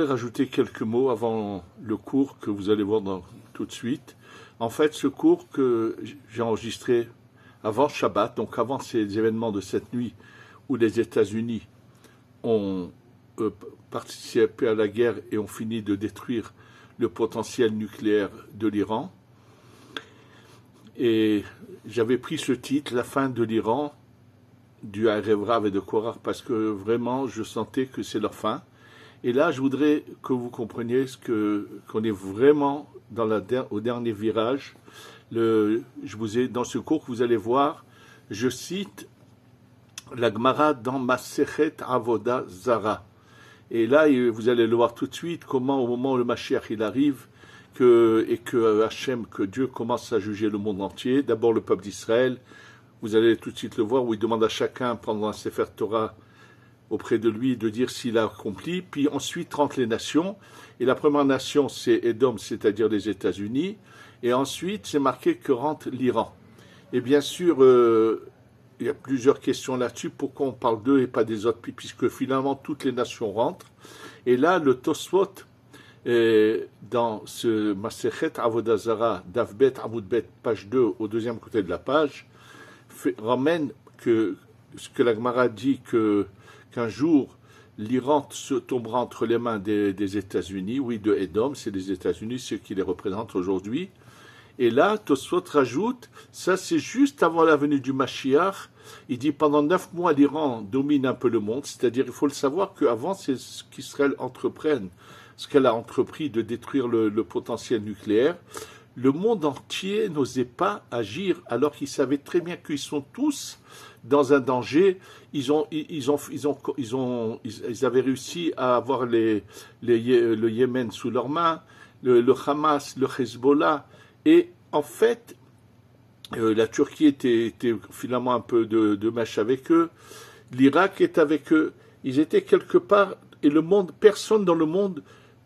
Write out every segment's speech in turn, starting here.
voudrais rajouter quelques mots avant le cours que vous allez voir tout de suite. En fait, ce cours que j'ai enregistré avant Shabbat, donc avant ces événements de cette nuit où les États-Unis ont participé à la guerre et ont fini de détruire le potentiel nucléaire de l'Iran. Et j'avais pris ce titre, La fin de l'Iran, du Erev Rav et de Korach, parce que vraiment, je sentais que c'est leur fin. Et là, je voudrais que vous compreniez qu'on est vraiment au dernier virage. Dans ce cours que vous allez voir, je cite la Gemara dans Masechet Avoda Zara. Et là, vous allez le voir tout de suite, comment au moment où le Mashiach il arrive, et que Hachem, que Dieu commence à juger le monde entier, d'abord le peuple d'Israël, vous allez tout de suite le voir, où il demande à chacun, pendant un Sefer Torah, auprès de lui, de dire s'il a accompli, puis ensuite rentrent les nations, et la première nation c'est Édom, c'est-à-dire les États-Unis, et ensuite c'est marqué que rentre l'Iran. Et bien sûr, il y a plusieurs questions là-dessus, pourquoi on parle d'eux et pas des autres, puisque finalement toutes les nations rentrent, et là le Tosfot, dans ce Masechet Avoda Zara, Davbet Amoudbet, page 2, au deuxième côté de la page, ramène que ce que la Gemara dit qu'un jour l'Iran se tombera entre les mains des États-Unis, oui, de Édom, c'est les États-Unis, ceux qui les représentent aujourd'hui. Et là, Tosfot rajoute, ça c'est juste avant la venue du Mashiach, il dit pendant 9 mois l'Iran domine un peu le monde, c'est-à-dire il faut le savoir qu'avant c'est ce qu'Israël entreprenne, ce qu'elle a entrepris de détruire le potentiel nucléaire, le monde entier n'osait pas agir alors qu'ils savaient très bien qu'ils sont tous dans un danger. Ils avaient réussi à avoir le Yémen sous leurs mains, le Hamas, le Hezbollah, et en fait, la Turquie était finalement un peu de mèche avec eux, l'Irak est avec eux, ils étaient quelque part, et personne dans le monde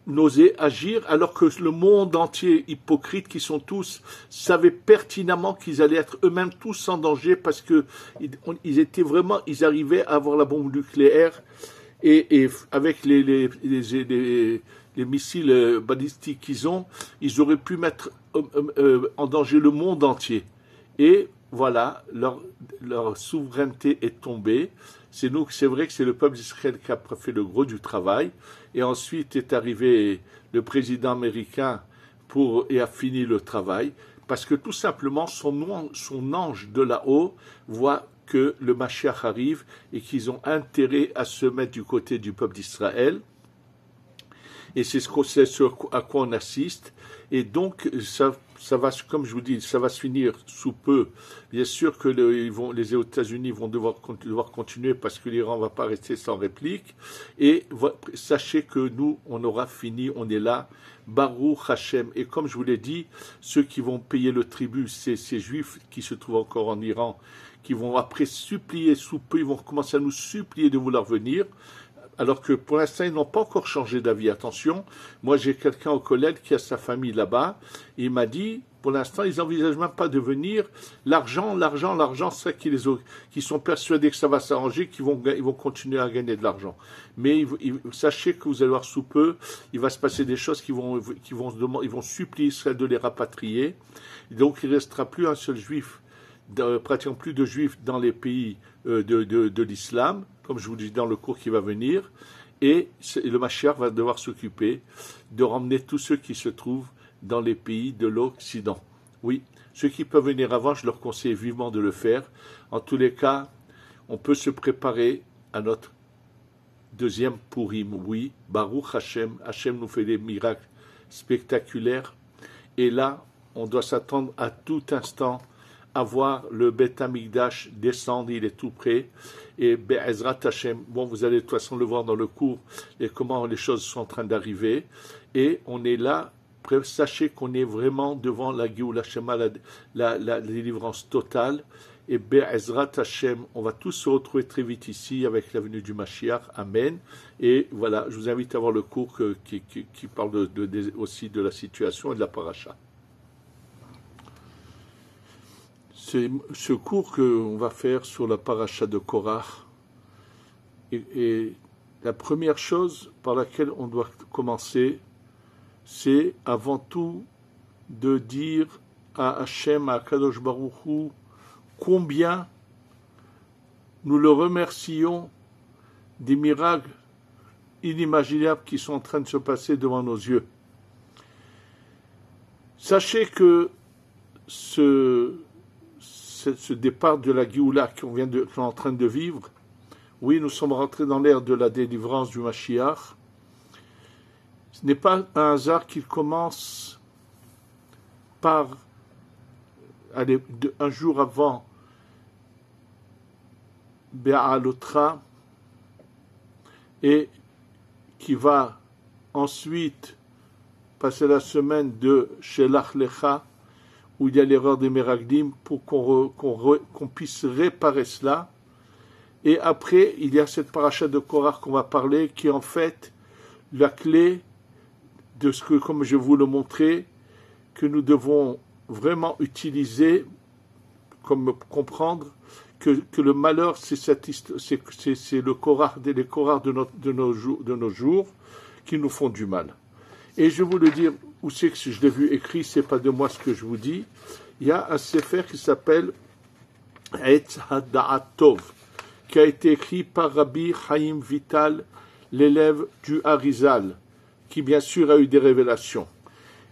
n'osaient agir, alors que le monde entier, hypocrite qui sont tous, savaient pertinemment qu'ils allaient être eux-mêmes tous en danger parce que ils arrivaient à avoir la bombe nucléaire et avec les missiles balistiques qu'ils ont, ils auraient pu mettre en danger le monde entier. Et voilà, leur souveraineté est tombée. C'est vrai que c'est le peuple d'Israël qui a fait le gros du travail. Et ensuite est arrivé le président américain et a fini le travail. Parce que tout simplement, son ange de là-haut voit que le Mashiach arrive et qu'ils ont intérêt à se mettre du côté du peuple d'Israël. Et c'est ce à quoi on assiste. Et donc, ça va, comme je vous dis, ça va se finir sous peu. Bien sûr que les États-Unis vont devoir continuer parce que l'Iran ne va pas rester sans réplique. Et sachez que nous, on aura fini, on est là. Baruch Hashem. Et comme je vous l'ai dit, ceux qui vont payer le tribut, c'est ces Juifs qui se trouvent encore en Iran, qui vont après supplier sous peu, ils vont commencer à nous supplier de vouloir venir. Alors que pour l'instant, ils n'ont pas encore changé d'avis. Attention, moi j'ai quelqu'un au collège qui a sa famille là-bas, et il m'a dit, pour l'instant, ils n'envisagent même pas de venir. L'argent, c'est ça qui sont persuadés que ça va s'arranger, ils vont continuer à gagner de l'argent. Mais sachez que vous allez voir sous peu, il va se passer des choses ils vont supplier Israël de les rapatrier. Et donc il ne restera plus un seul juif, pratiquement plus de juifs dans les pays de l'islam, comme je vous dis dans le cours qui va venir, et le Mashiach va devoir s'occuper de ramener tous ceux qui se trouvent dans les pays de l'Occident. Oui, ceux qui peuvent venir avant, je leur conseille vivement de le faire. En tous les cas, on peut se préparer à notre deuxième Purim. Oui, Baruch Hashem, Hashem nous fait des miracles spectaculaires, et là, on doit s'attendre à tout instant à voir le Beth Amikdash descendre, il est tout près, et Be'ezrat Hashem, bon, vous allez de toute façon le voir dans le cours, et comment les choses sont en train d'arriver, et on est là, sachez qu'on est vraiment devant la Géoula Shema, la délivrance totale, et Be'ezrat Hashem, on va tous se retrouver très vite ici, avec la venue du Mashiach, Amen, et voilà, je vous invite à voir le cours qui parle aussi de la situation et de la paracha. C'est ce cours qu'on va faire sur la paracha de Korach et La première chose par laquelle on doit commencer, c'est avant tout de dire à Hachem, à Kadosh Baruch Hu, combien nous le remercions des miracles inimaginables qui sont en train de se passer devant nos yeux. Sachez que ce départ de la Géoula qu'on est en train de vivre, oui, nous sommes rentrés dans l'ère de la délivrance du Mashiach. Ce n'est pas un hasard qu'il commence par un jour avant Be'alotra et qui va ensuite passer la semaine de Shelach Lecha où il y a l'erreur des Meraglim pour qu'on puisse réparer cela. Et après, il y a cette paracha de Korach qu'on va parler qui est en fait la clé de ce que, comme je vous le montrais, que nous devons vraiment utiliser, comme comprendre que le malheur, c'est le Korach, les Korach de nos jours qui nous font du mal. Et je vais vous le dire, où c'est que je l'ai vu écrit, c'est pas de moi ce que je vous dis. Il y a un sefer qui s'appelle Etz Hada'at Tov, qui a été écrit par Rabbi Chaim Vital, l'élève du Harizal, qui bien sûr a eu des révélations.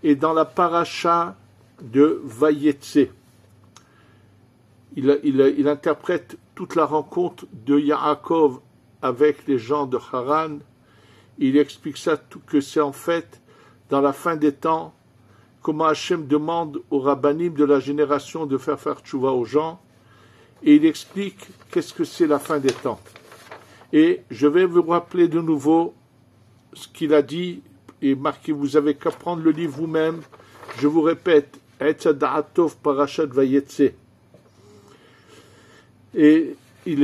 Et dans la paracha de Vayetse, il interprète toute la rencontre de Yaakov avec les gens de Haran. Il explique ça, que c'est en fait, dans la fin des temps, comment Hachem demande aux rabbanim de la génération de faire tchouva aux gens, et il explique qu'est-ce que c'est la fin des temps. Et je vais vous rappeler de nouveau ce qu'il a dit, et marquez, vous avez qu'à prendre le livre vous-même. Je vous répète, Etz Hada'at Parashat Vayetse. Et il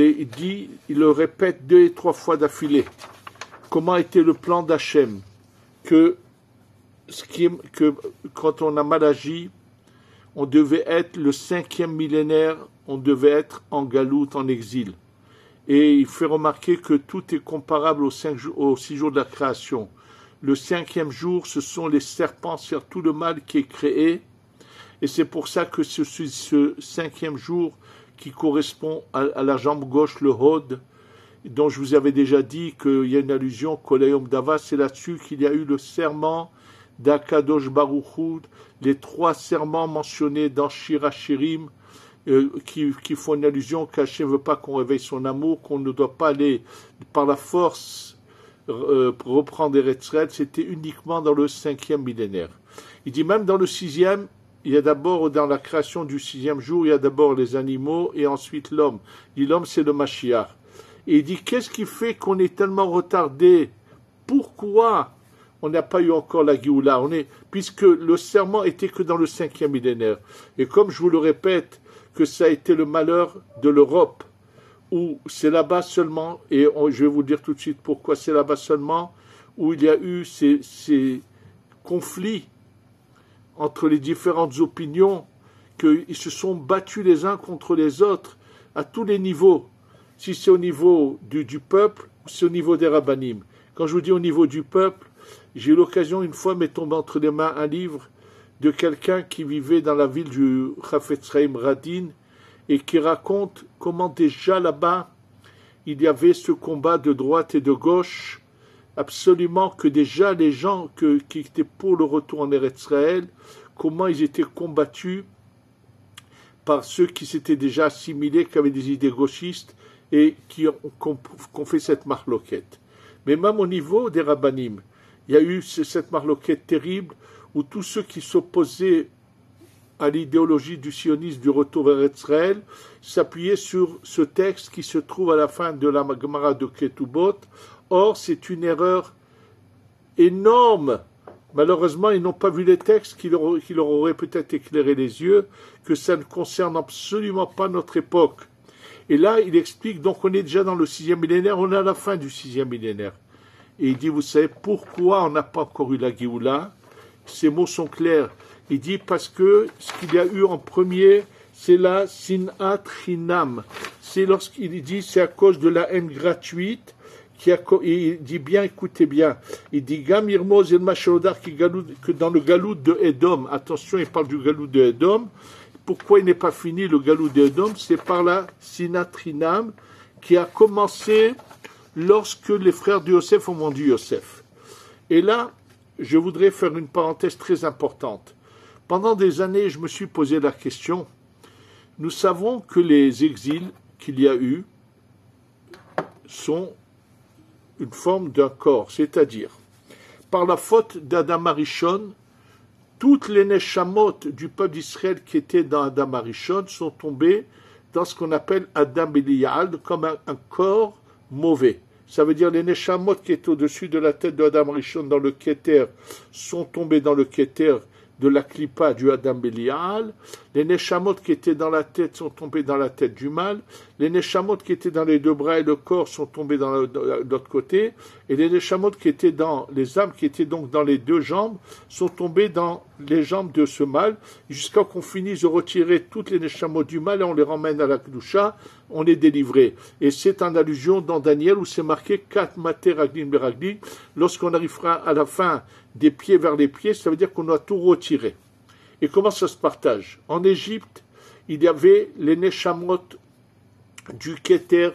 le répète 2 et 3 fois d'affilée. Comment était le plan d'Hachem? Que quand on a mal agi, on devait être le 5e millénaire, on devait être en galoute, en exil. Et il fait remarquer que tout est comparable aux 6 jours de la création. Le 5e jour, ce sont les serpents, c'est-à-dire tout le mal qui est créé. Et c'est pour ça que ce 5e jour qui correspond à la jambe gauche, le Hod, dont je vous avais déjà dit qu'il y a une allusion, Kolayom Dava, c'est là-dessus qu'il y a eu le serment d'Akadosh Baruch Hu, les 3 serments mentionnés dans Shir HaShirim, qui font une allusion qu'Hachem ne veut pas qu'on réveille son amour, qu'on ne doit pas aller par la force reprendre Eretz Israël, c'était uniquement dans le 5e millénaire. Il dit même dans le 6e, il y a d'abord, dans la création du 6e jour, il y a d'abord les animaux et ensuite l'homme. Il dit l'homme c'est le Mashiach. Et il dit qu'est-ce qui fait qu'on est tellement retardé? Pourquoi on n'a pas eu encore la Géoula? Puisque le serment était que dans le 5e millénaire. Et comme je vous le répète, que ça a été le malheur de l'Europe, où c'est là-bas seulement, et je vais vous dire tout de suite pourquoi c'est là-bas seulement, où il y a eu ces conflits entre les différentes opinions, qu'ils se sont battus les uns contre les autres à tous les niveaux. Si c'est au niveau du peuple, ou c'est au niveau des rabbanim. Quand je vous dis au niveau du peuple, j'ai eu l'occasion une fois, m'est tombé entre les mains un livre de quelqu'un qui vivait dans la ville du Chafetz Chaim Radin et qui raconte comment déjà là-bas, il y avait ce combat de droite et de gauche, absolument que déjà les gens qui étaient pour le retour en Eretz Israël, comment ils étaient combattus par ceux qui s'étaient déjà assimilés, qui avaient des idées gauchistes et qui ont fait cette marloquette. Mais même au niveau des rabbanim, il y a eu cette marloquette terrible où tous ceux qui s'opposaient à l'idéologie du sionisme du retour vers Israël s'appuyaient sur ce texte qui se trouve à la fin de la Gemara de Ketubot. Or, c'est une erreur énorme. Malheureusement, ils n'ont pas vu les textes qui leur auraient peut-être éclairé les yeux, que ça ne concerne absolument pas notre époque. Et là, il explique, donc on est déjà dans le 6e millénaire, on est à la fin du 6e millénaire. Et il dit, vous savez pourquoi on n'a pas encore eu la Géoula? Ces mots sont clairs. Il dit parce que ce qu'il y a eu en premier, c'est la sinat chinam. C'est lorsqu'il dit, c'est à cause de la haine gratuite il dit bien, écoutez bien, il dit Gam Irmoz el Mashalodar que dans le galout de Edom, attention, il parle du galout de Edom. Pourquoi il n'est pas fini le galout de Edom? C'est par la Sinatrinam qui a commencé lorsque les frères de Yosef ont vendu Yosef. Et là, je voudrais faire une parenthèse très importante. Pendant des années, je me suis posé la question. Nous savons que les exils qu'il y a eu sont une forme d'un corps, c'est-à-dire, par la faute d'Adam Arishon, toutes les neshamot du peuple d'Israël qui étaient dans Adam Arishon sont tombées dans ce qu'on appelle Adam Belial, comme un corps mauvais. Ça veut dire les neshamot qui étaient au-dessus de la tête de Adam Arishon dans le Keter sont tombés dans le Keter de la Klippa du Adam Belial. Les neshamot qui étaient dans la tête sont tombés dans la tête du mal. Les neshamot qui étaient dans les deux bras et le corps sont tombés dans l'autre côté. Et les neshamot qui étaient dans les âmes, qui étaient donc dans les deux jambes, sont tombés dans les jambes de ce mal, jusqu'à qu'on finisse de retirer toutes les neshamot du mal et on les ramène à la Kedusha, on est délivré. Et c'est en allusion dans Daniel où c'est marqué Kat Mater Raglin Beraglin. Lorsqu'on arrivera à la fin des pieds vers les pieds, ça veut dire qu'on doit tout retirer. Et comment ça se partage? En Égypte, il y avait les neshamot du Keter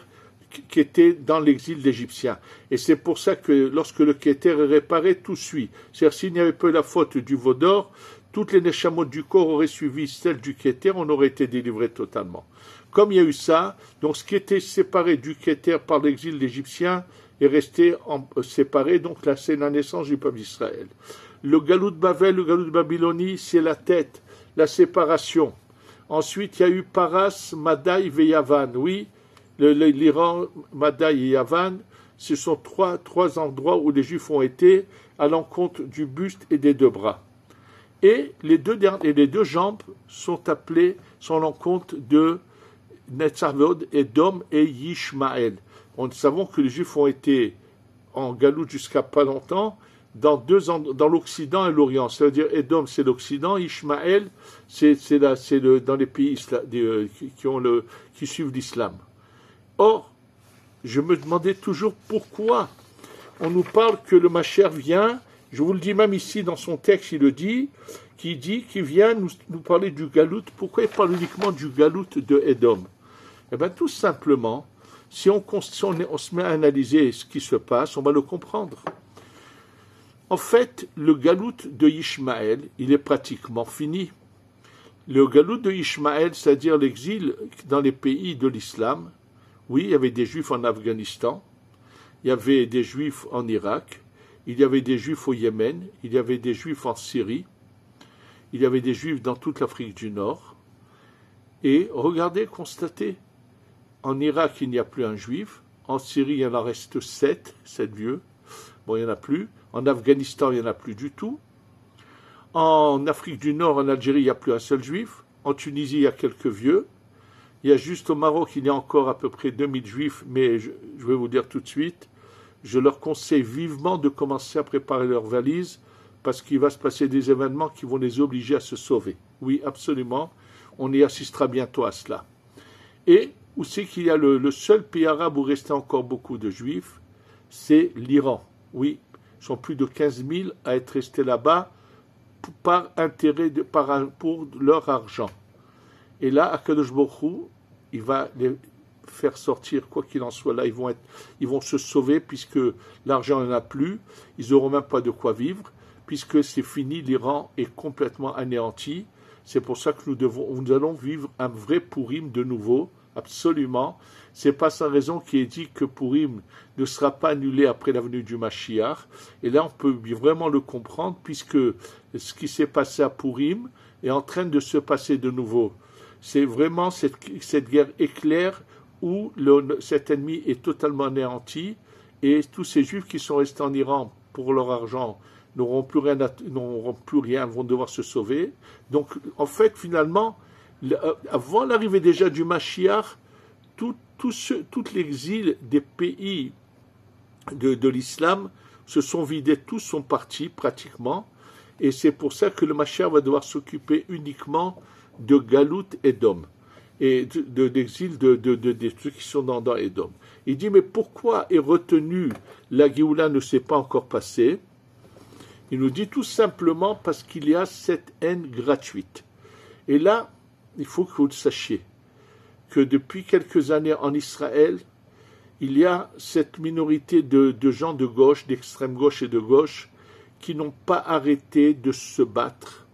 qui étaient dans l'exil d'Égyptiens. Et c'est pour ça que lorsque le Keter est réparé, tout suit. C'est-à-dire s'il n'y avait pas eu la faute du veau d'or, toutes les neshamot du corps auraient suivi celles du Keter, on aurait été délivré totalement. Comme il y a eu ça, donc ce qui était séparé du Keter par l'exil d'Égyptiens est resté séparé, donc là c'est la naissance du peuple d'Israël. Le galout de Bavel, le galout de Babylonie, c'est la tête, la séparation. Ensuite, il y a eu Paras, Madaï et Yavan. Oui, l'Iran, Madaï et Yavan, ce sont trois endroits où les Juifs ont été à l'encontre du buste et des deux bras. Et les deux jambes sont à l'encontre de Netzavod, Edom et Yishmaël. Nous savons que les Juifs ont été en galoute jusqu'à pas longtemps dans l'Occident et l'Orient. Ça veut dire Edom, c'est l'Occident, Ishmaël, c'est dans les pays qui suivent l'islam. Or, je me demandais toujours pourquoi on nous parle que le Mashiach vient, je vous le dis même ici dans son texte, il le dit, qu'il vient nous parler du galout. Pourquoi il parle uniquement du galout de Edom? Eh bien, tout simplement, si on se met à analyser ce qui se passe, on va le comprendre. En fait, le galout de Ishmaël, il est pratiquement fini. Le galout de Ishmaël, c'est-à-dire l'exil dans les pays de l'islam, oui, il y avait des Juifs en Afghanistan, il y avait des Juifs en Irak, il y avait des Juifs au Yémen, il y avait des Juifs en Syrie, il y avait des Juifs dans toute l'Afrique du Nord. Et regardez, constatez, en Irak, il n'y a plus un Juif, en Syrie, il y en en reste 7 vieux, bon, il n'y en a plus, en Afghanistan, il n'y en a plus du tout, en Afrique du Nord, en Algérie, il n'y a plus un seul Juif, en Tunisie, il y a quelques vieux, il y a juste au Maroc, il y a encore à peu près 2000 Juifs, mais je vais vous dire tout de suite, je leur conseille vivement de commencer à préparer leurs valises parce qu'il va se passer des événements qui vont les obliger à se sauver. Oui, absolument, on y assistera bientôt à cela. Et où c'est qu'il y a le seul pays arabe où restait encore beaucoup de Juifs, c'est l'Iran. Oui, ils sont plus de 15 000 à être restés là-bas par intérêt, pour leur argent. Et là, Akadosh Baruch Hu, il va les faire sortir, quoi qu'il en soit, là, ils vont se sauver, puisque l'argent n'en a plus, ils n'auront même pas de quoi vivre, puisque c'est fini, l'Iran est complètement anéanti. C'est pour ça que nous allons vivre un vrai Purim de nouveau, absolument. C'est pas sans raison qui est dit que Purim ne sera pas annulé après la venue du Mashiach. Et là, on peut vraiment le comprendre, puisque ce qui s'est passé à Purim est en train de se passer de nouveau. C'est vraiment cette guerre éclair où cet ennemi est totalement anéanti, et tous ces Juifs qui sont restés en Iran pour leur argent n'auront plus rien, vont devoir se sauver. Donc, en fait, finalement, avant l'arrivée déjà du Mashiach, tout l'exil des pays de l'islam se sont vidés, tous sont partis pratiquement, et c'est pour ça que le Mashiach va devoir s'occuper uniquement de Galout Edom. et d'exil de ceux qui sont dans Édom. Il dit, mais pourquoi est retenu la Géoula ne s'est pas encore passée? Il nous dit tout simplement parce qu'il y a cette haine gratuite. Et là, il faut que vous le sachiez, que depuis quelques années en Israël, il y a cette minorité de gens de gauche, d'extrême gauche et de gauche, qui n'ont pas arrêté de se battre,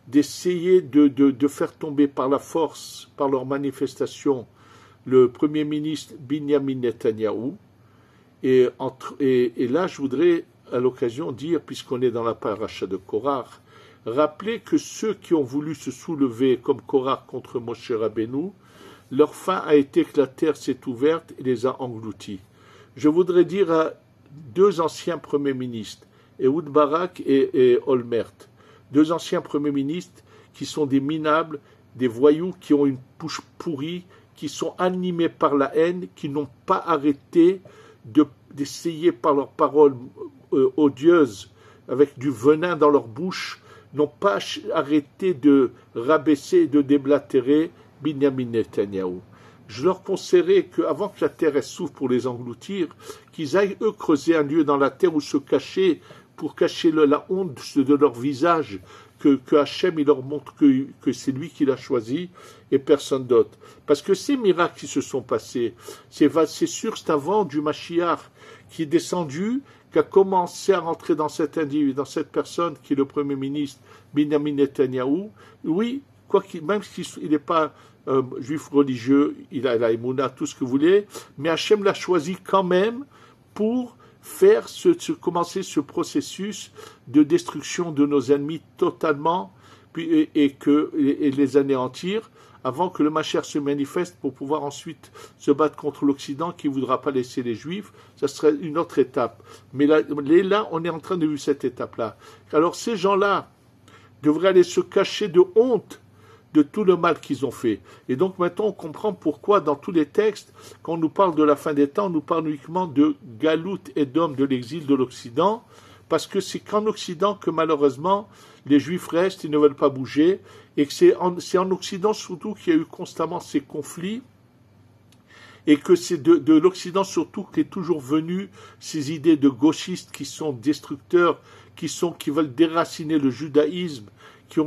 d'essayer de faire tomber par la force, par leur manifestation, le Premier ministre Binyamin Netanyahou. Et là, je voudrais à l'occasion dire, puisqu'on est dans la paracha de Korach, rappeler que ceux qui ont voulu se soulever comme Korach contre Moshe Rabbeinu, leur fin a été que la terre s'est ouverte et les a engloutis. Je voudrais dire à deux anciens premiers ministres, Ehud Barak et Olmert, deux anciens premiers ministres qui sont des minables, des voyous qui ont une bouche pourrie, qui sont animés par la haine, qui n'ont pas arrêté d'essayer par leurs paroles odieuses, avec du venin dans leur bouche, n'ont pas arrêté de rabaisser et de déblatérer Binyamin Netanyahou. Je leur conseillerais qu'avant que la terre s'ouvre pour les engloutir, qu'ils aillent eux creuser un lieu dans la terre où se cacher, pour cacher la honte de leur visage, que Hachem il leur montre que c'est lui qui l'a choisi et personne d'autre. Parce que ces miracles qui se sont passés, c'est sûr, c'est un vent du Mashiach qui est descendu, qui a commencé à rentrer dans cet individu, dans cette personne qui est le Premier ministre Binyamin Netanyahou. Oui, même s'il n'est pas juif religieux, il a la émouna, tout ce que vous voulez, mais Hachem l'a choisi quand même pour faire commencer ce processus de destruction de nos ennemis totalement et les anéantir avant que le Mashiach se manifeste pour pouvoir ensuite se battre contre l'Occident qui ne voudra pas laisser les Juifs. Ça serait une autre étape. Mais là, on est en train de vivre cette étape-là. Alors ces gens-là devraient aller se cacher de honte de tout le mal qu'ils ont fait. Et donc maintenant on comprend pourquoi dans tous les textes, quand on nous parle de la fin des temps, on nous parle uniquement de Galout Edom, de l'exil de l'Occident, parce que c'est qu'en Occident que malheureusement les Juifs restent, ils ne veulent pas bouger, et que c'est en Occident surtout qu'il y a eu constamment ces conflits, et que c'est de l'Occident surtout qu'est toujours venu ces idées de gauchistes qui sont destructeurs, qui veulent déraciner le judaïsme, qui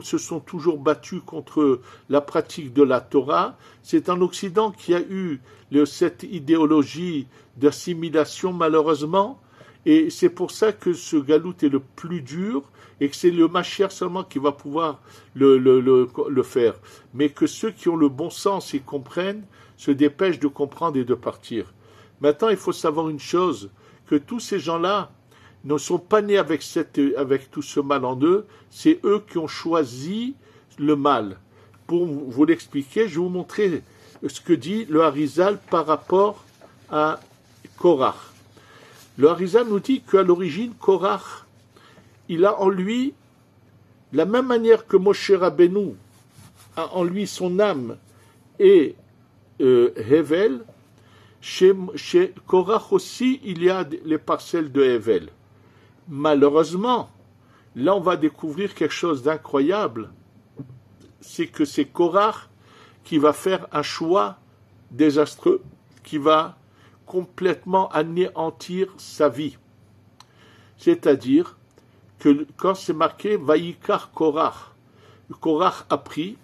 se sont toujours battus contre la pratique de la Torah. C'est en Occident qu'il y a eu cette idéologie d'assimilation malheureusement, et c'est pour ça que ce galout est le plus dur, et que c'est le Mashiach seulement qui va pouvoir le faire. Mais que ceux qui ont le bon sens et comprennent, se dépêchent de comprendre et de partir. Maintenant, il faut savoir une chose, que tous ces gens-là ne sont pas nés avec tout ce mal en eux, c'est eux qui ont choisi le mal. Pour vous l'expliquer, je vais vous montrer ce que dit le Harizal par rapport à Korach. Le Harizal nous dit qu'à l'origine, Korach, il a en lui, la même manière que Moshe Rabbeinu a en lui son âme et Hevel, chez Korach aussi, il y a les parcelles de Hevel. Malheureusement, là on va découvrir quelque chose d'incroyable, c'est que c'est Korach qui va faire un choix désastreux, qui va complètement anéantir sa vie. C'est-à-dire que quand c'est marqué Vaïkar Korach, Korach a pris,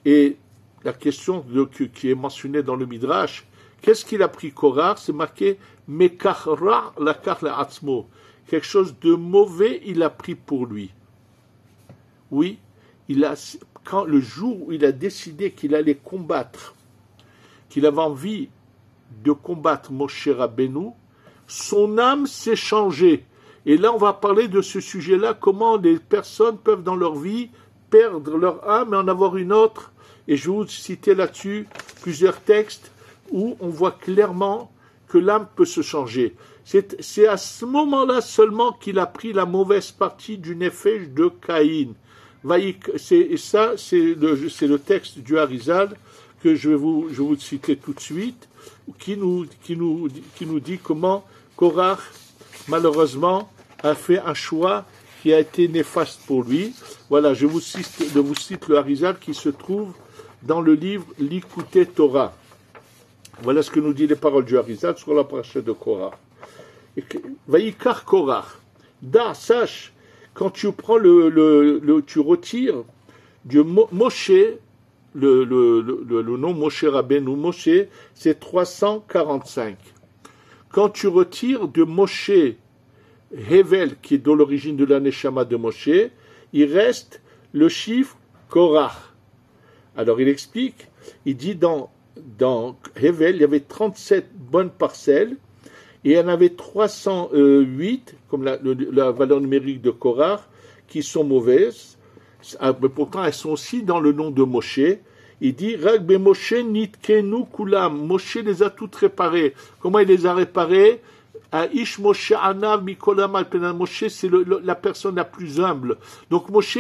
et la question qui est mentionnée dans le Midrash, qu'est-ce qu'il a pris Korach? C'est marqué Mekachra lakar le'atzmo. Quelque chose de mauvais, il a pris pour lui. Oui, quand le jour où il a décidé qu'il allait combattre, qu'il avait envie de combattre Moshe Rabbeinu, son âme s'est changée. Et là, on va parler de ce sujet-là, comment les personnes peuvent dans leur vie perdre leur âme et en avoir une autre. Et je vais vous citer là-dessus plusieurs textes où on voit clairement que l'âme peut se changer. C'est à ce moment-là seulement qu'il a pris la mauvaise partie du nefesh de Caïn. C'est le texte du Harizal que je vais vous citer tout de suite, qui nous dit comment Korach, malheureusement, a fait un choix qui a été néfaste pour lui. Voilà, je vous cite le Harizal qui se trouve dans le livre Likutei Torah. Voilà ce que nous dit les paroles du Harizal sur la paracha de Korach. Vaïkar Korach. Da, sache, quand tu prends tu retires du Moshe, le nom Moshe Rabbeinu, Moshe, c'est 345. Quand tu retires de Moshe Hevel, qui est de l'origine de la Neshama de Moshe, il reste le chiffre Korach. Alors il explique, il dit dans Hevel, il y avait 37 bonnes parcelles, et il y en avait 308, comme la valeur numérique de Korach, qui sont mauvaises. Mais pourtant, elles sont aussi dans le nom de Moshe. Il dit, Rag be Moshe nitkenu kulam. Moshe les a toutes réparées. Comment il les a réparées? Aish Moshe anav mikolam alpenan. Moshe, c'est la personne la plus humble. Donc Moshe,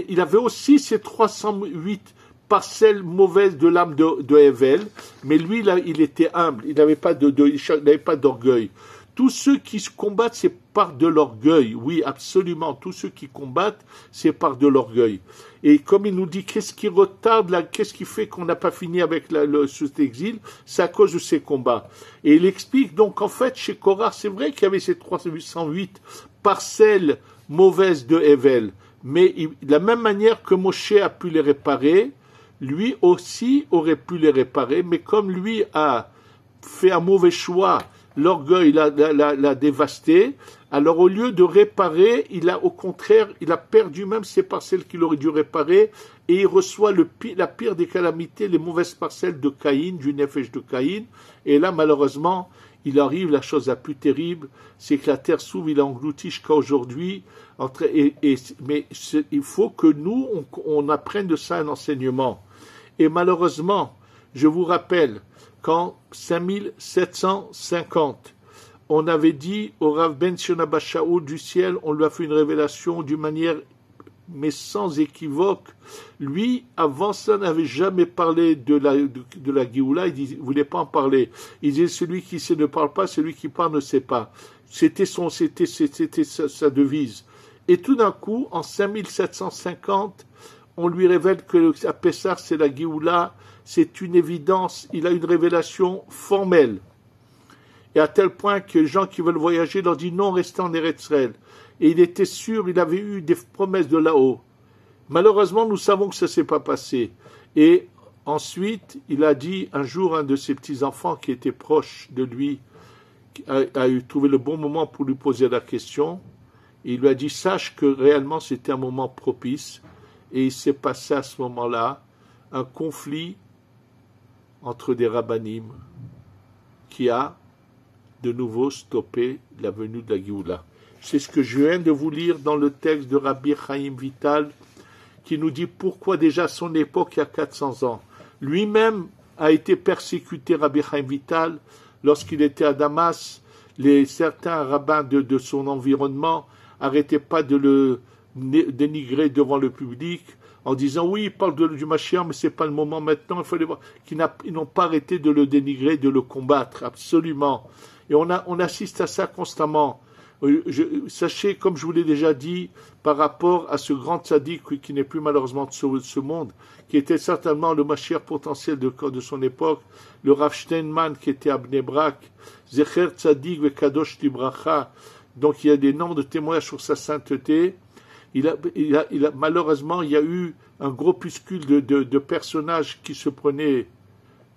il avait aussi ces 308 parcelles mauvaises de l'âme de Hevel, mais lui, là, il était humble, il n'avait pas d'orgueil. Tous ceux qui se combattent, c'est par de l'orgueil. Oui, absolument, tous ceux qui combattent, c'est par de l'orgueil. Et comme il nous dit, qu'est-ce qui retarde, qu'est-ce qui fait qu'on n'a pas fini avec cet exil? C'est à cause de ces combats. Et il explique donc, en fait, chez Korach, c'est vrai qu'il y avait ces 308 parcelles mauvaises de Hevel, mais de la même manière que Moshe a pu les réparer, lui aussi aurait pu les réparer, mais comme lui a fait un mauvais choix, l'orgueil l'a dévasté, alors au lieu de réparer, au contraire, il a perdu même ces parcelles qu'il aurait dû réparer, et il reçoit la pire des calamités, les mauvaises parcelles de Caïn, du Nefesh de Caïn, et là, malheureusement, il arrive la chose la plus terrible, c'est que la terre s'ouvre, il a englouti jusqu'à aujourd'hui, mais il faut que nous, on apprenne de ça un enseignement. Et malheureusement, je vous rappelle qu'en 5750, on avait dit au Rav Ben Sion Abba Shaul du ciel, on lui a fait une révélation d'une manière, mais sans équivoque. Lui, avant ça, n'avait jamais parlé de la Géoula, il ne voulait pas en parler. Il disait, celui qui sait ne parle pas, celui qui parle ne sait pas. C'était sa devise. Et tout d'un coup, en 5750, on lui révèle que à Pessah, c'est la Géoula, c'est une évidence, il a une révélation formelle. Et à tel point que les gens qui veulent voyager leur disent non, restez en Eretz Israël. Et il était sûr, il avait eu des promesses de là-haut. Malheureusement, nous savons que ça ne s'est pas passé. Et ensuite, il a dit un jour, un de ses petits-enfants qui était proche de lui, a trouvé le bon moment pour lui poser la question. Et il lui a dit, sache que réellement c'était un moment propice. Et il s'est passé à ce moment-là un conflit entre des rabbanim qui a de nouveau stoppé la venue de la Géoula. C'est ce que je viens de vous lire dans le texte de Rabbi Chaim Vital, qui nous dit pourquoi déjà à son époque, il y a 400 ans. Lui-même a été persécuté, Rabbi Chaim Vital, lorsqu'il était à Damas. Certains rabbins de son environnement n'arrêtaient pas de le dénigrer devant le public en disant oui, il parle du Mashiach, mais ce n'est pas le moment maintenant, il faut les voir. Ils n'ont pas arrêté de le dénigrer, de le combattre, absolument. Et on assiste à ça constamment. Sachez, comme je vous l'ai déjà dit, par rapport à ce grand tzaddik qui n'est plus malheureusement de ce monde, qui était certainement le Mashiach potentiel de son époque, le Rav Steinman qui était à Bnei Brak, Zecher Tzaddik ve Kadosh Tibracha, donc il y a des nombres de témoignages sur sa sainteté. Malheureusement, il y a eu un groupuscule de personnages qui se prenaient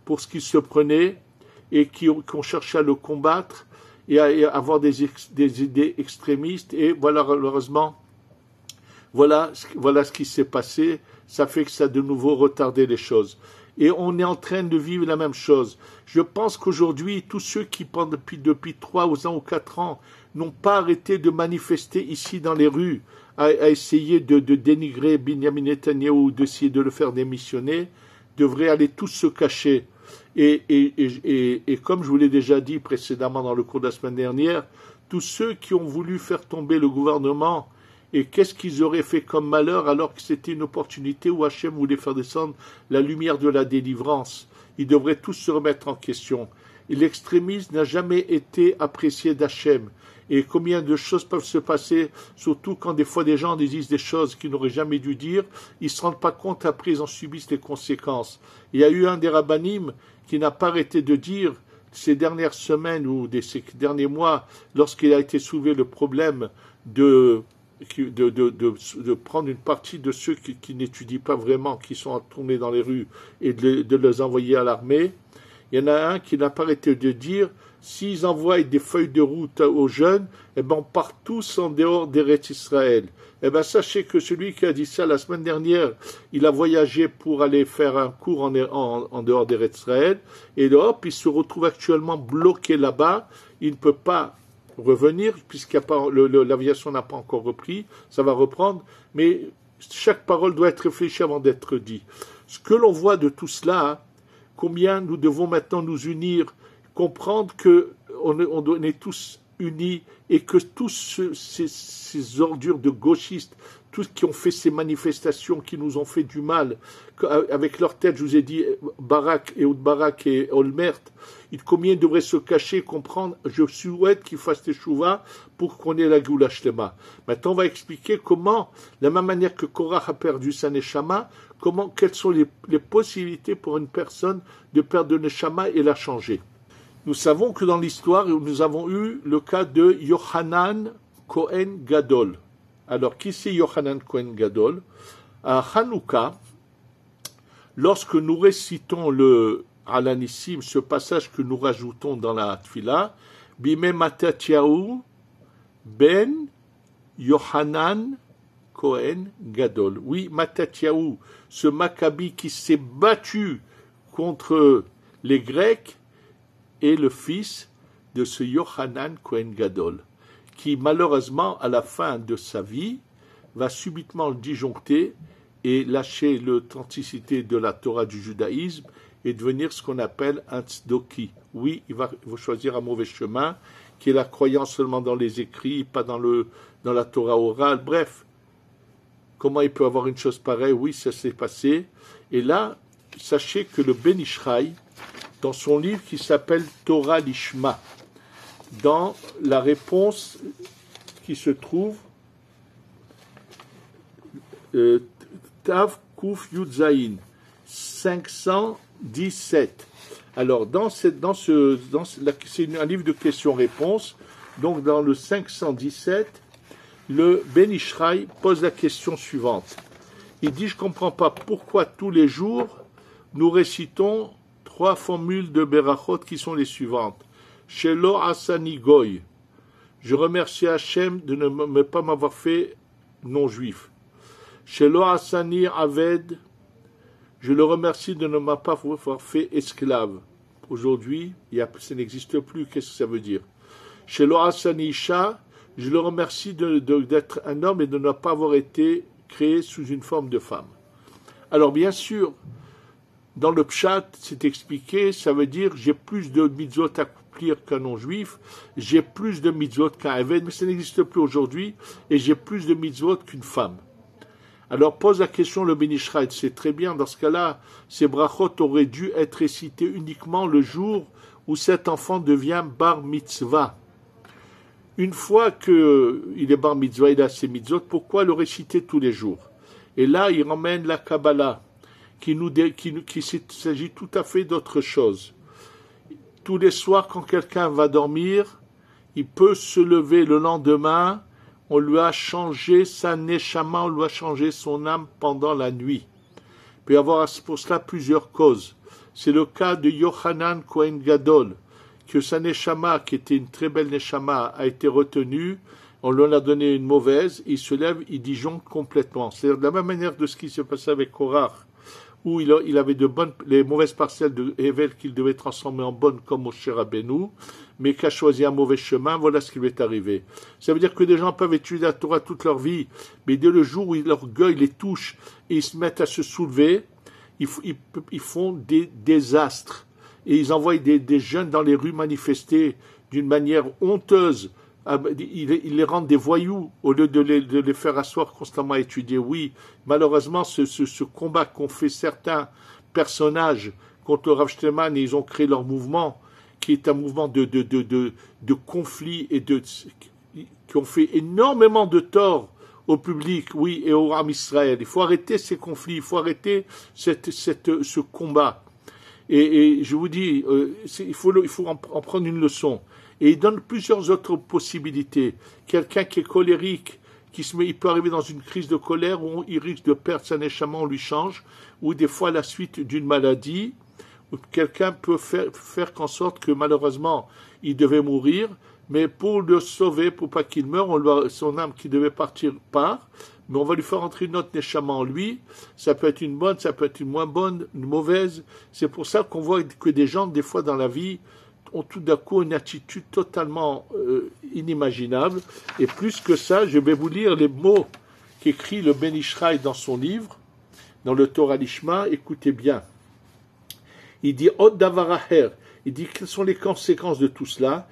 pour ce qu'ils se prenaient et qui ont cherché à le combattre et à avoir des idées extrémistes. Et voilà, malheureusement, voilà ce qui s'est passé. Ça fait que ça a de nouveau retardé les choses. Et on est en train de vivre la même chose. Je pense qu'aujourd'hui, tous ceux qui, depuis 3 ans ou 4 ans, n'ont pas arrêté de manifester ici dans les rues, à essayer de dénigrer Binyamin Netanyahou, d'essayer de le faire démissionner, devraient aller tous se cacher. Et comme je vous l'ai déjà dit précédemment dans le cours de la semaine dernière, tous ceux qui ont voulu faire tomber le gouvernement, et qu'est-ce qu'ils auraient fait comme malheur alors que c'était une opportunité où Hachem voulait faire descendre la lumière de la délivrance. Ils devraient tous se remettre en question. Et l'extrémisme n'a jamais été apprécié d'Hachem. et combien de choses peuvent se passer, surtout quand des fois des gens disent des choses qu'ils n'auraient jamais dû dire, ils ne se rendent pas compte, après ils en subissent les conséquences. Il y a eu un des rabbanim qui n'a pas arrêté de dire ces dernières semaines ou ces derniers mois, lorsqu'il a été soulevé le problème de prendre une partie de ceux qui n'étudient pas vraiment, qui sont tournés dans les rues, et de les envoyer à l'armée. Il y en a un qui n'a pas arrêté de dire, s'ils envoient des feuilles de route aux jeunes, eh ben on part tous en dehors d'Eretz Israël. Eh ben sachez que celui qui a dit ça la semaine dernière, il a voyagé pour aller faire un cours en dehors d'Eretz Israël, et hop, il se retrouve actuellement bloqué là-bas, il ne peut pas revenir, l'aviation n'a pas encore repris, ça va reprendre, mais chaque parole doit être réfléchie avant d'être dite. Ce que l'on voit de tout cela, combien nous devons maintenant nous unir, comprendre qu'on est tous unis et que tous ces ordures de gauchistes, tous qui ont fait ces manifestations, qui nous ont fait du mal, avec leur tête, je vous ai dit, Barak et Barak et Olmert, combien ils devraient se cacher, comprendre, je souhaite qu'ils fassent des chouvas pour qu'on ait la Géoula Shlema. Maintenant, on va expliquer comment, de la même manière que Korach a perdu sa Neshama, quelles sont les possibilités pour une personne de perdre une Neshama et la changer. Nous savons que dans l'histoire, nous avons eu le cas de Yochanan Kohen Gadol. Alors, qui c'est Yochanan Kohen Gadol? À Hanouka, lorsque nous récitons le Alanissim, ce passage que nous rajoutons dans la Tfila, Bime Matatiahu ben Yochanan Kohen Gadol. Oui, Matatiahu, ce Maccabi qui s'est battu contre les Grecs, est le fils de ce Yochanan Kohen Gadol, qui malheureusement, à la fin de sa vie, va subitement le disjoncter et lâcher l'authenticité de la Torah du judaïsme et devenir ce qu'on appelle un tzdoki. Oui, il va choisir un mauvais chemin, qui est la croyance seulement dans les écrits, pas dans la Torah orale. Bref, comment il peut avoir une chose pareille? Oui, ça s'est passé. Et là, sachez que le Ben Ishraï, dans son livre qui s'appelle Torah Lishma, dans la réponse qui se trouve Tav Kuf Yudzaïn 517. Alors c'est un livre de questions-réponses. Donc dans le 517, le Ben Ishraï pose la question suivante. Il dit, je ne comprends pas pourquoi tous les jours nous récitons 3 formules de Berachot qui sont les suivantes. Shelo Asani Goy. Je remercie Hachem de ne pas m'avoir fait non-juif. Shelo Asani Aved. Je le remercie de ne m'avoir pas fait esclave. Aujourd'hui, ça n'existe plus. Qu'est-ce que ça veut dire? Shelo Asani Isha. Je le remercie d'être un homme et de ne pas avoir été créé sous une forme de femme. Alors bien sûr, dans le Pshat, c'est expliqué, ça veut dire j'ai plus de mitzvot à accomplir qu'un non-juif, j'ai plus de mitzvot qu'un évêque, mais ça n'existe plus aujourd'hui, et j'ai plus de mitzvot qu'une femme. Alors pose la question le Ben Ishraï, c'est très bien, dans ce cas-là, ces brachot auraient dû être récités uniquement le jour où cet enfant devient bar mitzvah. Une fois qu'il est bar mitzvah, il a ses mitzvot, pourquoi le réciter tous les jours? Et là, il ramène la Kabbalah, qu'il s'agit tout à fait d'autre chose. Tous les soirs, quand quelqu'un va dormir, il peut se lever le lendemain, on lui a changé sa neshama, on lui a changé son âme pendant la nuit. Il peut y avoir pour cela plusieurs causes. C'est le cas de Yochanan Kohen Gadol, que sa neshama, qui était une très belle neshama, a été retenue, on lui en a donné une mauvaise, il se lève, il disjoncte complètement. C'est de la même manière de ce qui s'est passé avec Korach, où il avait les mauvaises parcelles de Hevel qu'il devait transformer en bonnes comme Moshe Rabbeinu, mais qui a choisi un mauvais chemin, voilà ce qui lui est arrivé. Ça veut dire que des gens peuvent étudier la Torah toute leur vie, mais dès le jour où l'orgueil les touche et ils se mettent à se soulever, ils font des désastres. Et ils envoient des jeunes dans les rues manifester d'une manière honteuse. Ils les rendent des voyous au lieu de les faire asseoir constamment à étudier. Oui, malheureusement, ce combat qu'ont fait certains personnages contre le Rav Shteman, et ils ont créé leur mouvement, qui est un mouvement de conflit et qui ont fait énormément de tort au public, oui, et au Ham Israël. Il faut arrêter ces conflits, il faut arrêter ce combat. Et je vous dis, il faut en prendre une leçon. Et il donne plusieurs autres possibilités. Quelqu'un qui est colérique, il peut arriver dans une crise de colère où il risque de perdre sa neshama, on lui change, ou des fois à la suite d'une maladie, où quelqu'un peut faire qu'en sorte que malheureusement il devait mourir, mais pour le sauver, pour pas qu'il meure, son âme qui devait partir part, mais on va lui faire entrer une autre neshama en lui. Ça peut être une bonne, ça peut être une moins bonne, une mauvaise. C'est pour ça qu'on voit que des gens, des fois dans la vie, ont tout d'un coup une attitude totalement inimaginable. Et plus que ça, je vais vous lire les mots qu'écrit le Ben Ishraï dans son livre, dans le Torah Lishma. Écoutez bien. Il dit Od davar acher. Il dit quelles sont les conséquences de tout cela.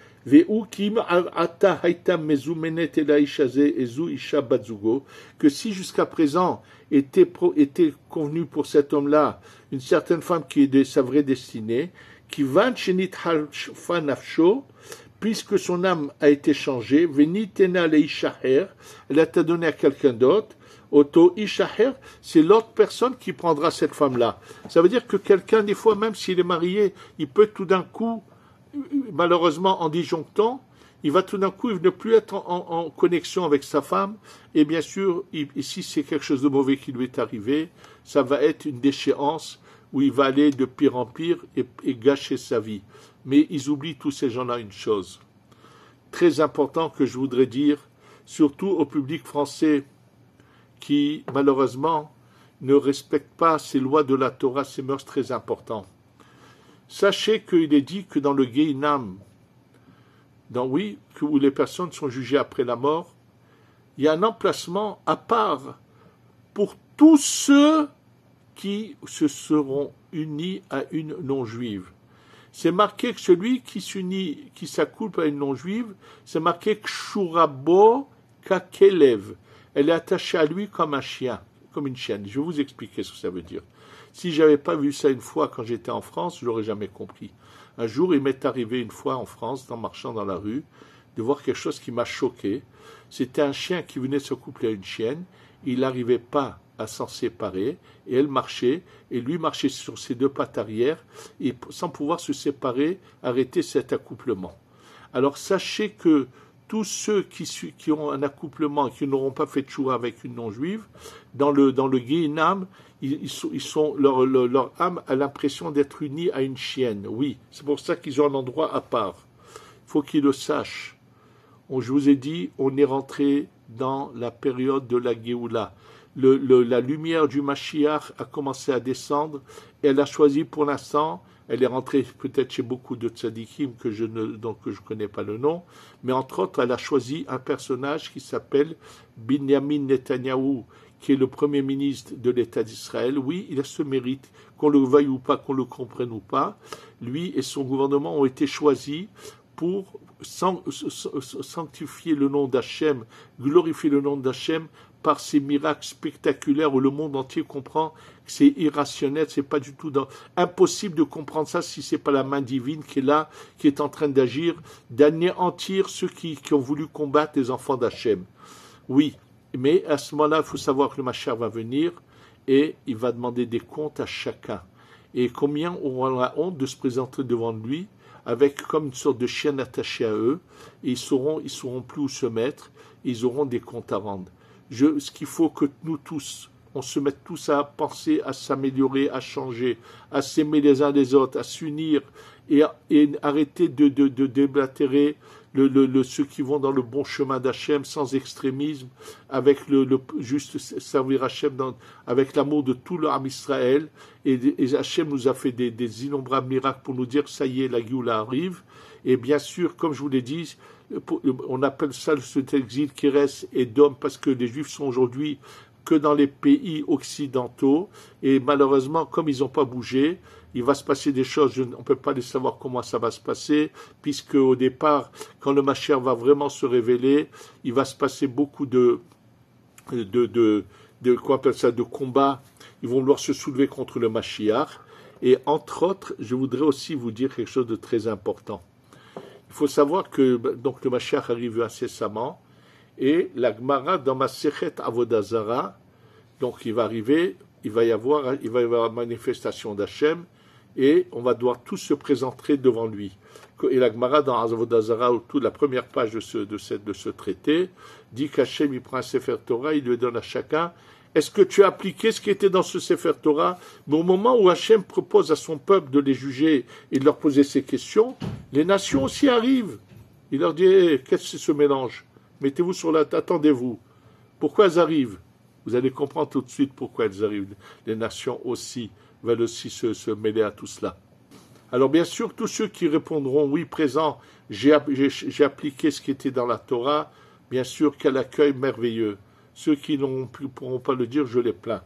Que si jusqu'à présent était convenu pour cet homme-là une certaine femme qui est de sa vraie destinée, qui van shenit halfa nafsho, puisque son âme a été changée, venitena leishaher, elle a été donnée à quelqu'un d'autre, auto ishaher, c'est l'autre personne qui prendra cette femme-là. Ça veut dire que quelqu'un, des fois, même s'il est marié, il peut tout d'un coup, malheureusement en disjonctant, il va tout d'un coup ne plus être en connexion avec sa femme, et bien sûr, si c'est quelque chose de mauvais qui lui est arrivé, ça va être une déchéance où il va aller de pire en pire et gâcher sa vie. Mais ils oublient tous ces gens-là une chose, très important que je voudrais dire, surtout au public français qui, malheureusement, ne respecte pas ces lois de la Torah, ces mœurs très importants. Sachez qu'il est dit que dans le Gehinam, où les personnes sont jugées après la mort, il y a un emplacement à part pour tous ceux qui se seront unis à une non-juive. C'est marqué que celui qui s'unit, qui s'accouple à une non-juive, c'est marqué Kshurabo Kakelev. Elle est attachée à lui comme un chien, comme une chienne. Je vais vous expliquer ce que ça veut dire. Si je n'avais pas vu ça une fois quand j'étais en France, je l'aurais jamais compris. Un jour, il m'est arrivé une fois en France, en marchant dans la rue, de voir quelque chose qui m'a choqué. C'était un chien qui venait se coupler à une chienne. Il n'arrivait pas à s'en séparer, et elle marchait, et lui marchait sur ses deux pattes arrière, et sans pouvoir se séparer, arrêter cet accouplement. Alors sachez que tous ceux qui ont un accouplement et qui n'auront pas fait de choix avec une non-juive, dans le Gehinam, leur âme a l'impression d'être unie à une chienne. Oui, c'est pour ça qu'ils ont un endroit à part. Il faut qu'ils le sachent. Je vous ai dit, on est rentré dans la période de la Géoula. La lumière du Mashiach a commencé à descendre, et elle a choisi pour l'instant, elle est rentrée peut-être chez beaucoup de tzadikim dont je connais pas le nom, mais entre autres, elle a choisi un personnage qui s'appelle Binyamin Netanyahou, qui est le premier ministre de l'État d'Israël. Oui, il a ce mérite, qu'on le veuille ou pas, qu'on le comprenne ou pas. Lui et son gouvernement ont été choisis pour sanctifier le nom d'Hachem, glorifier le nom d'Hachem par ces miracles spectaculaires où le monde entier comprend que c'est irrationnel, c'est pas du tout impossible de comprendre ça si c'est pas la main divine qui est là, qui est en train d'agir, d'anéantir ceux qui ont voulu combattre les enfants d'Hachem. Oui, mais à ce moment-là, il faut savoir que le Mashiach va venir et il va demander des comptes à chacun. Et combien auront la honte de se présenter devant lui avec comme une sorte de chienne attachée à eux, et ils sauront plus où se mettre, et ils auront des comptes à rendre. Ce qu'il faut que nous tous, on se mette tous à penser, à s'améliorer, à changer, à s'aimer les uns les autres, à s'unir, et arrêter de déblatérer ceux qui vont dans le bon chemin d'Hachem, sans extrémisme, avec juste servir Hachem avec l'amour de tout le Ham Israël. Et Hachem nous a fait des innombrables miracles pour nous dire, ça y est, la Géoula arrive. Et bien sûr, comme je vous l'ai dit, on appelle ça cet exil qui reste Édom, parce que les Juifs sont aujourd'hui que dans les pays occidentaux, et malheureusement, comme ils n'ont pas bougé, il va se passer des choses, on ne peut pas les savoir comment ça va se passer, puisque au départ, quand le Mashiach va vraiment se révéler, il va se passer beaucoup de combats, ils vont vouloir se soulever contre le Mashiach, et entre autres, je voudrais aussi vous dire quelque chose de très important. Il faut savoir que donc le Mashiach arrive incessamment, Et la Gemara dans Masechet Avodah Zara, donc il va y avoir manifestation d'Hachem, et on va devoir tous se présenter devant lui. Et la Gemara dans Avodah Zara, toute la première page de ce traité, dit qu'Hachem il prend un Sefer Torah, il lui donne à chacun. Est-ce que tu as appliqué ce qui était dans ce Sefer Torah? Mais au moment où Hachem propose à son peuple de les juger et de leur poser ces questions, les nations aussi arrivent. Il leur dit, qu'est-ce que c'est ce mélange? Mettez-vous sur la tête, attendez-vous. Pourquoi elles arrivent? Vous allez comprendre tout de suite pourquoi elles arrivent. Les nations aussi veulent aussi se mêler à tout cela. Alors bien sûr, tous ceux qui répondront oui, présent, j'ai appliqué ce qui était dans la Torah, bien sûr quel accueil merveilleux. Ceux qui ne pourront pas le dire, je les plains.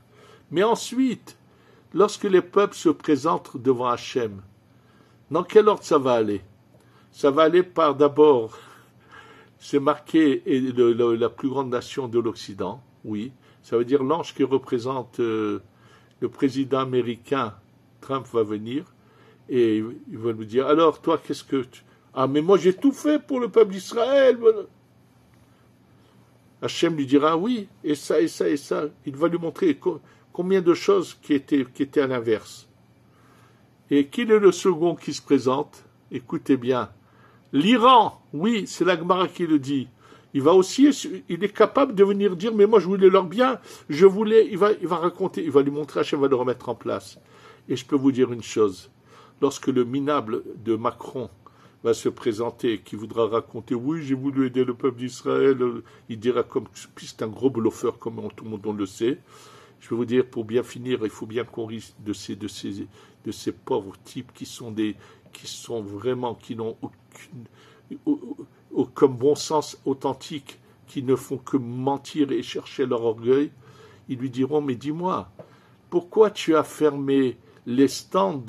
Mais ensuite, lorsque les peuples se présentent devant Hachem, dans quel ordre ça va aller? Ça va aller par d'abord, c'est marqué la plus grande nation de l'Occident, oui. Ça veut dire l'ange qui représente le président américain, Trump va venir, et il va nous dire, alors toi, qu'est-ce que tu... Ah, mais moi j'ai tout fait pour le peuple d'Israël. Hachem lui dira, oui, et ça, et ça, et ça. Il va lui montrer combien de choses qui étaient à l'inverse. Et qui est le second qui se présente? Écoutez bien. L'Iran, oui, c'est la Gemara qui le dit. Il est capable de venir dire, mais moi je voulais leur bien, il va raconter, il va lui montrer, Hachem va le remettre en place. Et je peux vous dire une chose, lorsque le minable de Macron va se présenter, qui voudra raconter, oui, j'ai voulu aider le peuple d'Israël, il dira comme, puis c'est un gros bluffeur, comme tout le monde le sait. Je peux vous dire, pour bien finir, il faut bien qu'on risque de ces pauvres types qui n'ont aucun bon sens authentique, qui ne font que mentir et chercher leur orgueil. Ils lui diront, mais dis-moi, pourquoi tu as fermé les stands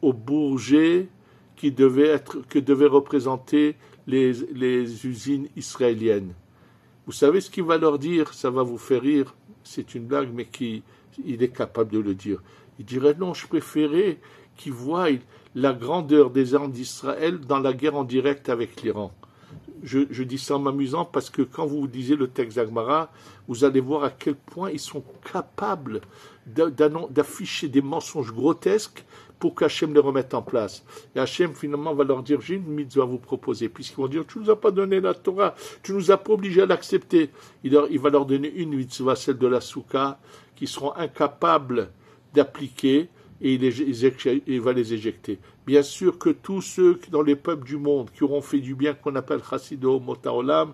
au Bourget que devaient représenter les usines israéliennes? Vous savez ce qu'il va leur dire? Ça va vous faire rire, c'est une blague, mais il est capable de le dire. Il dirait non, je préférais qu'ils voient la grandeur des armes d'Israël dans la guerre en direct avec l'Iran. Je dis ça en m'amusant parce que quand vous lisez le texte d'Agmara, vous allez voir à quel point ils sont capables d'afficher des mensonges grotesques pour qu'Hachem les remette en place. Et Hachem finalement va leur dire, j'ai une mitzvah à vous proposer, puisqu'ils vont dire, tu ne nous as pas donné la Torah, tu ne nous as pas obligés à l'accepter. Il va leur donner une mitzvah, celle de la Souka, qu'ils seront incapables d'appliquer, et il va les éjecter. Bien sûr que tous ceux dans les peuples du monde qui auront fait du bien, qu'on appelle Chassido Motaolam,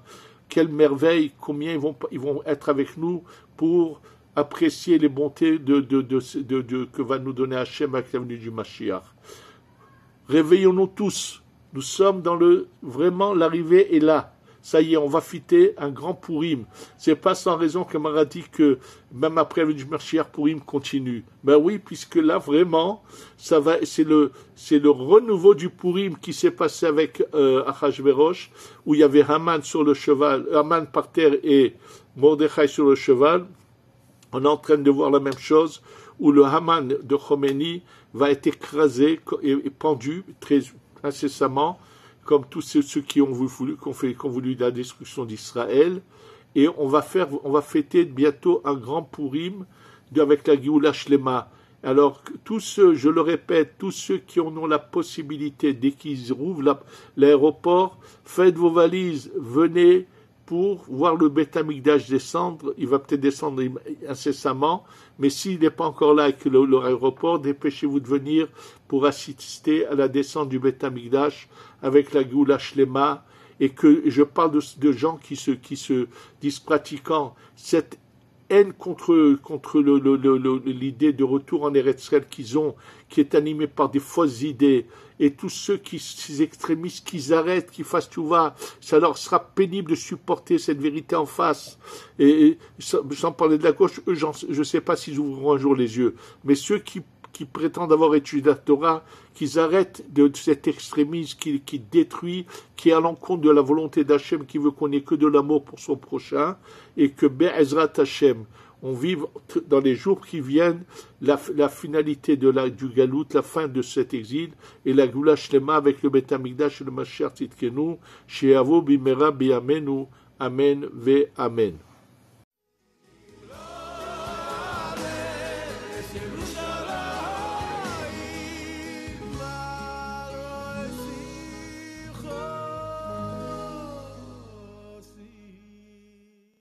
quelle merveille, combien ils vont être avec nous pour apprécier les bontés que va nous donner Hachem avec la venue du Mashiach. Réveillons-nous tous. Nous sommes vraiment l'arrivée est là. Ça y est, on va fêter un grand Purim. C'est pas sans raison que Mara dit que même après la venue du Mashiach, Purim continue. Ben oui, puisque là vraiment, c'est le renouveau du Purim qui s'est passé avec Achashverosh, où il y avait Haman sur le cheval, Haman par terre et Mordechai sur le cheval. On est en train de voir la même chose, où le Haman de Khomeini va être écrasé et pendu très incessamment, comme tous ceux qui ont voulu la destruction d'Israël. Et on va fêter bientôt un grand Purim avec la Géoula Shlema. Alors, tous ceux, je le répète, tous ceux qui en ont la possibilité, dès qu'ils rouvrent l'aéroport, faites vos valises, venez pour voir le Beth Amikdash descendre. Il va peut-être descendre incessamment, mais s'il n'est pas encore là avec l'aéroport, dépêchez-vous de venir pour assister à la descente du Beth Amikdash avec la Géoula Shlema, et que je parle de gens qui se disent pratiquants. Cette haine contre l'idée de retour en Eretz Israël qu'ils ont, qui est animée par des fausses idées, et tous ces extrémistes qu'ils arrêtent, qu'ils fassent tout va, ça leur sera pénible de supporter cette vérité en face. Et sans parler de la gauche, eux, je ne sais pas s'ils ouvriront un jour les yeux, mais ceux qui prétendent avoir étudié la Torah, qu'ils arrêtent de cet extrémisme qui détruit, qui est à l'encontre de la volonté d'Hachem, qui veut qu'on n'ait que de l'amour pour son prochain, et que Be'ezrat Hachem, on vive dans les jours qui viennent la finalité du Galout, la fin de cet exil, et la Géoula Shlema avec le Beth Amikdash et le Mashiach Tzidkenu, She'avo Bimera B'Yamenu. Amen ve Amen.